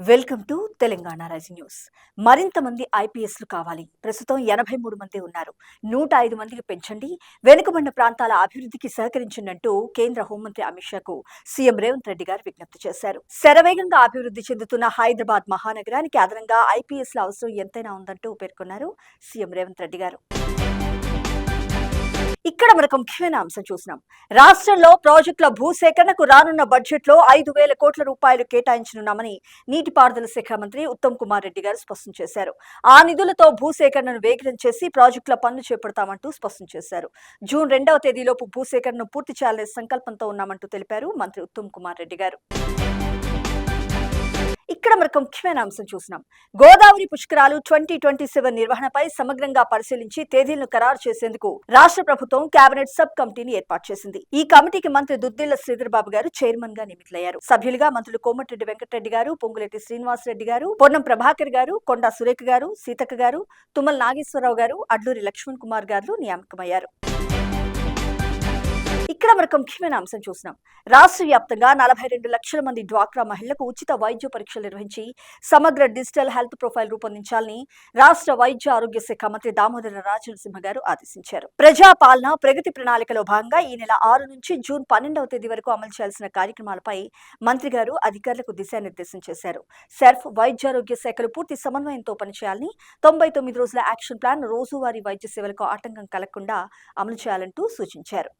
Welcome to Telangana rising news. మరింత మంది ఐపీఎస్లు కావాలి. ప్రస్తుతం 83 మంది ఉన్నారు. 105 మందికి పెంచండి. వెనుకబడిన ప్రాంతాల అభివృద్ధికి సహకరించండి కేంద్ర హోంమంత్రి అమిత్ షాకు సీఎం రేవంత్ రెడ్డి గారు విజ్ఞప్తి చేశారు. శరవేగంగా అభివృద్ధి చెందుతున్న హైదరాబాద్ మహానగరానికి అదనంగా ఐపీఎస్ల అవసరం ఎంతైనా ఉందంటూ పేర్కొన్నారు సీఎం రేవంత్ రెడ్డి గారు. ఇక్కడ మనకు ముఖ్యమైన అంశం చూసినాం. రాష్ట్రంలో ప్రాజెక్టుల భూసేకరణకు రానున్న బడ్జెట్ లో 5,000 కోట్ల రూపాయలు కేటాయించనున్నామని నీటిపారుదల శాఖ మంత్రి ఉత్తమ్ కుమార్ రెడ్డి గారు స్పష్టం చేశారు. ఆ నిధులతో భూసేకరణను వేగం చేసి ప్రాజెక్టుల పనులు చేపడతామంటూ స్పష్టం చేశారు. జూన్ 2వ తేదీలోపు భూసేకరణను పూర్తి చేయాలనే సంకల్పంతో ఉన్నామంటూ తెలిపారు మంత్రి ఉత్తమ్ కుమార్ రెడ్డి గారు. ఇక్కడ మనకు ముఖ్యమైన అంశం చూసినాం. గోదావరి పుష్కరాలు 2027 నిర్వహణపై సమగ్రంగా పరిశీలించి తేదీలను ఖరారు చేసేందుకు రాష్ట్ర ప్రభుత్వం కేబినెట్ సబ్ కమిటీని ఏర్పాటు చేసింది. ఈ కమిటీకి మంత్రి దుద్దిళ్ల శ్రీధర్ బాబు గారు చైర్మన్ గా నియమితులయ్యారు. సభ్యులుగా మంత్రులు కోమటిరెడ్డి వెంకటరెడ్డి గారు, పొంగులేటి శ్రీనివాసరెడ్డి గారు, పొన్నం ప్రభాకర్ గారు, కొండా సురేఖ గారు, సీతక్క గారు, తుమ్మల నాగేశ్వరరావు గారు, అడ్లూరి లక్ష్మణ్ కుమార్ గారు నియామకమయ్యారు. ఇక్కడ మనకు ముఖ్యమైన అంశం చూసినాం. రాష్ట్ర వ్యాప్తంగా 42 లక్షల మంది డ్వాక్రా మహిళలకు ఉచిత వైద్య పరీక్షలు నిర్వహించి సమగ్ర డిజిటల్ హెల్త్ ప్రొఫైల్ రూపొందించాలని రాష్ట్ర వైద్య ఆరోగ్య శాఖ మంత్రి దామోదర రాజనరసింహ గారు ఆదేశించారు. ప్రజాపాలన ప్రగతి ప్రణాళికలో భాగంగా ఈ నెల 6 నుంచి జూన్ 12వ తేదీ వరకు అమలు చేయాల్సిన కార్యక్రమాలపై మంత్రి గారు అధికారులకు దిశానిర్దేశం చేశారు. సెర్ఫ్ వైద్యారోగ్య శాఖలు పూర్తి సమన్వయంతో పనిచేయాలని, 99 రోజుల యాక్షన్ ప్లాన్ రోజువారీ వైద్య సేవలకు ఆటంకం కలగకుండా అమలు చేయాలంటూ సూచించారు.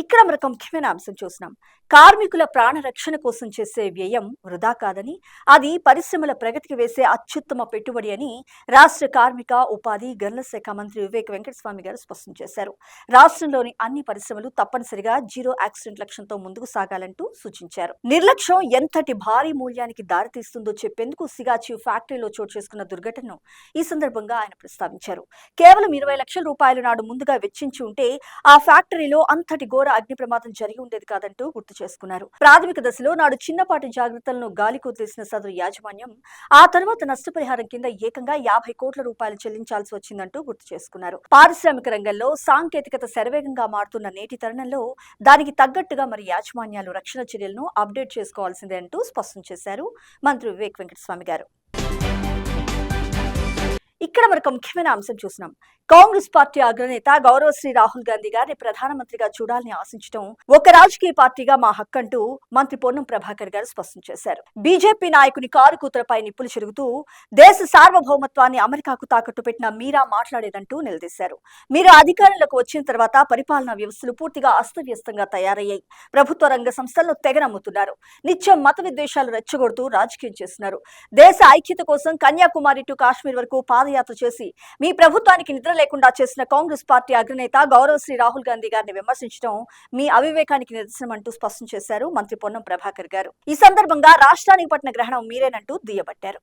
ఇక్కడ మనకు ముఖ్యమైన అంశం చూసినాం. కార్మికుల ప్రాణ రక్షణ కోసం చేసే వ్యయం వృధా కాదని, అది పరిశ్రమల ప్రగతికి వేసే అత్యుత్తమ పెట్టుబడి అని రాష్ట్ర కార్మిక ఉపాధి గనుల శాఖ మంత్రి వివేక్ వెంకటస్వామి గారు స్పష్టం చేశారు. రాష్ట్రంలోని అన్ని పరిశ్రమలు తప్పనిసరిగా జీరో యాక్సిడెంట్ లక్ష్యంతో ముందుకు సాగాలంటూ సూచించారు. నిర్లక్ష్యం ఎంతటి భారీ మూల్యానికి దారితీస్తుందో చెప్పేందుకు సిగాచి ఫ్యాక్టరీలో చోటు చేసుకున్న దుర్ఘటనను ఈ సందర్భంగా ఆయన ప్రస్తావించారు. కేవలం 20 లక్షల రూపాయలు నాడు ముందుగా వెచ్చించి ఉంటే ఆ ఫ్యాక్టరీలో అంతటి ఘోర అగ్ని ప్రమాదం జరిగి ఉండేది కాదంటూ గుర్తు చేసుకున్నారు. ప్రాథమిక దశలో నాడు చిన్నపాటి జాగ్రత్తలను గాలి కొద్దేసిన సదరు యాజమాన్యం ఆ తర్వాత నష్టపరిహారం కింద ఏకంగా 50 కోట్ల రూపాయలు చెల్లించాల్సి వచ్చిందంటూ గుర్తు చేసుకున్నారు. పారిశ్రామిక రంగంలో సాంకేతికత శరవేగంగా మారుతున్న నేటి తరుణంలో దానికి తగ్గట్టుగా మరి యాజమాన్యాలు రక్షణ చర్యలను అప్డేట్ చేసుకోవాల్సిందే అంటూ స్పష్టం చేశారు మంత్రి వివేక్ వెంకటస్వామి గారు. ఇక్కడ మనకు ముఖ్యమైన అంశం చూసినాం. కాంగ్రెస్ పార్టీ అగ్రనేత గౌరవశ్రీ రాహుల్ గాంధీ గారిని ప్రధానమంత్రిగా చూడాలని ఆశించడం ఒక రాజకీయ పార్టీగా మా హక్కంటూ మంత్రి పొన్నం ప్రభాకర్ గారు స్పష్టం చేశారు. బీజేపీ నాయకుని కారు కూతురపై నిప్పులు చెరుగుతూ దేశ సార్వభౌమత్వాన్ని అమెరికాకు తాకట్టు పెట్టిన మీరా మాట్లాడేదంటూ నిలదీశారు. మీరు అధికారంలోకి వచ్చిన తర్వాత పరిపాలనా వ్యవస్థలు పూర్తిగా అస్తవ్యస్తంగా తయారయ్యాయి. ప్రభుత్వ రంగ సంస్థలను తెగనమ్ముతున్నారు. నిత్యం మత విద్వేషాలు రెచ్చగొడుతూ రాజకీయం చేస్తున్నారు. దేశ ఐక్యత కోసం కన్యాకుమారి టు కాశ్మీర్ వరకు పాదయాత్ర చేసి మీ ప్రభుత్వానికి నిద్ర లేకుండా చేసిన కాంగ్రెస్ పార్టీ అగ్రనేత గౌరవశ్రీ రాహుల్ గాంధీ గారిని విమర్శించడం మీ అవివేకానికి నిదర్శనం అంటూ స్పష్టం చేశారు మంత్రి పొన్నం ప్రభాకర్ గారు. ఈ సందర్భంగా రాష్ట్రానికి పట్టిన గ్రహణం మీరేనంటూ దుయ్యబట్టారు.